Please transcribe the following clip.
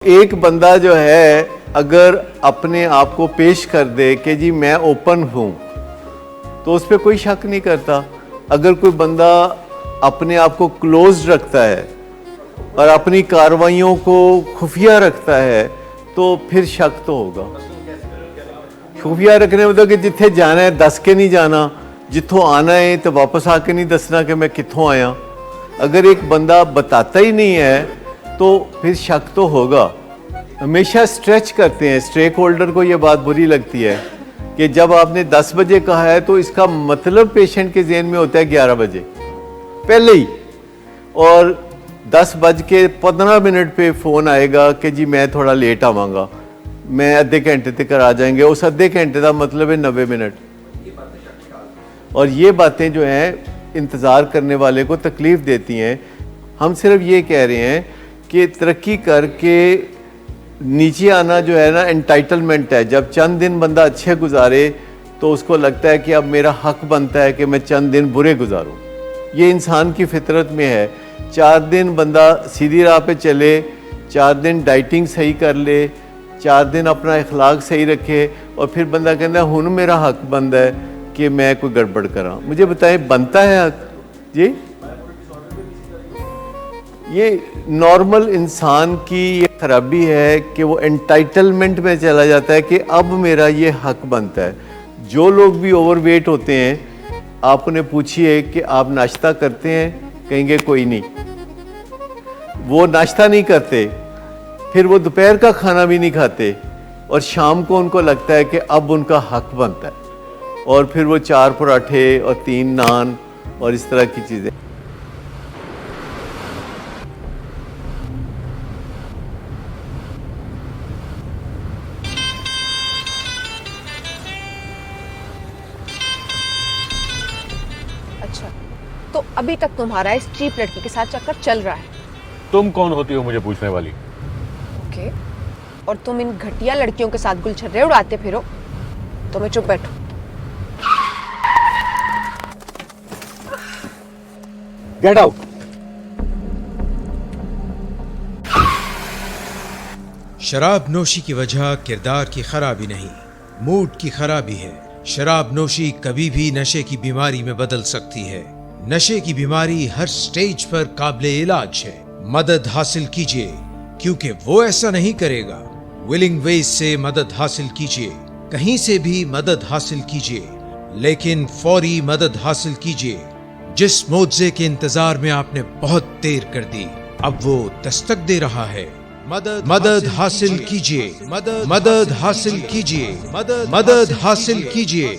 एक बंदा जो है अगर अपने आप को पेश कर दे कि जी मैं ओपन हूँ तो उस पर कोई शक नहीं करता। अगर कोई बंदा अपने आप को क्लोज रखता है और अपनी कार्रवाइयों को खुफिया रखता है तो फिर शक तो होगा। खुफिया रखने मतलब कि जिथे जाना है दस के नहीं जाना, जिथों आना है तो वापस आके नहीं दसना कि मैं कित्थों आया। अगर एक बंदा बताता ही नहीं है तो फिर शक तो होगा। हमेशा स्ट्रेच करते हैं, स्टेक होल्डर को ये बात बुरी लगती है कि जब आपने 10 बजे कहा है तो इसका मतलब पेशेंट के जहन में होता है 11 बजे पहले ही, और 10:15 पे फ़ोन आएगा कि जी मैं थोड़ा लेट आवांगा, मैं आधे घंटे तक आ जाएंगे। उस आधे घंटे का मतलब है 90 मिनट। और ये बातें जो हैं इंतज़ार करने वाले को तकलीफ़ देती हैं। हम सिर्फ ये कह रहे हैं कि तरक्की करके नीचे आना जो है ना एंटाइटलमेंट है। जब चंद दिन बंदा अच्छे गुजारे तो उसको लगता है कि अब मेरा हक बनता है कि मैं चंद दिन बुरे गुजारूं। ये इंसान की फितरत में है। 4 दिन बंदा सीधी राह पे चले, 4 दिन डाइटिंग सही कर ले, 4 दिन अपना इखलाक सही रखे और फिर बंदा कहता है हुन मेरा हक बनता है कि मैं कोई गड़बड़ करा। मुझे बताएं बनता है हक? जी, ये नॉर्मल इंसान की ये खराबी है कि वो एंटाइटलमेंट में चला जाता है कि अब मेरा ये हक बनता है। जो लोग भी ओवरवेट होते हैं आप उन्हें पूछिए कि आप नाश्ता करते हैं, कहेंगे कोई नहीं। वो नाश्ता नहीं करते, फिर वो दोपहर का खाना भी नहीं खाते और शाम को उनको लगता है कि अब उनका हक बनता है और फिर वो 4 पराठे और 3 नान और इस तरह की चीज़ें। अच्छा, तो अभी तक तुम्हारा इस चीप लड़की के साथ चक्कर चल रहा है? तुम कौन होती हो मुझे पूछने वाली? ओके, और तुम इन घटिया लड़कियों के साथ गुलछर्रे उड़ाते फिरो तो मैं चुप बैठूं? Get out. शराब नोशी की वजह किरदार की खराबी नहीं, मूड की खराबी है। शराब नोशी कभी भी नशे की बीमारी में बदल सकती है। नशे की बीमारी हर स्टेज पर काबिले इलाज है। मदद हासिल कीजिए क्योंकि वो ऐसा नहीं करेगा। विलिंग वेज से मदद हासिल कीजिए, कहीं से भी मदद हासिल कीजिए, लेकिन फौरी मदद हासिल कीजिए। जिस मुआवजे के इंतजार में आपने बहुत देर कर दी, अब वो दस्तक दे रहा है। मदद हासिल कीजिए, मदद हासिल कीजिए, मदद हासिल कीजिए।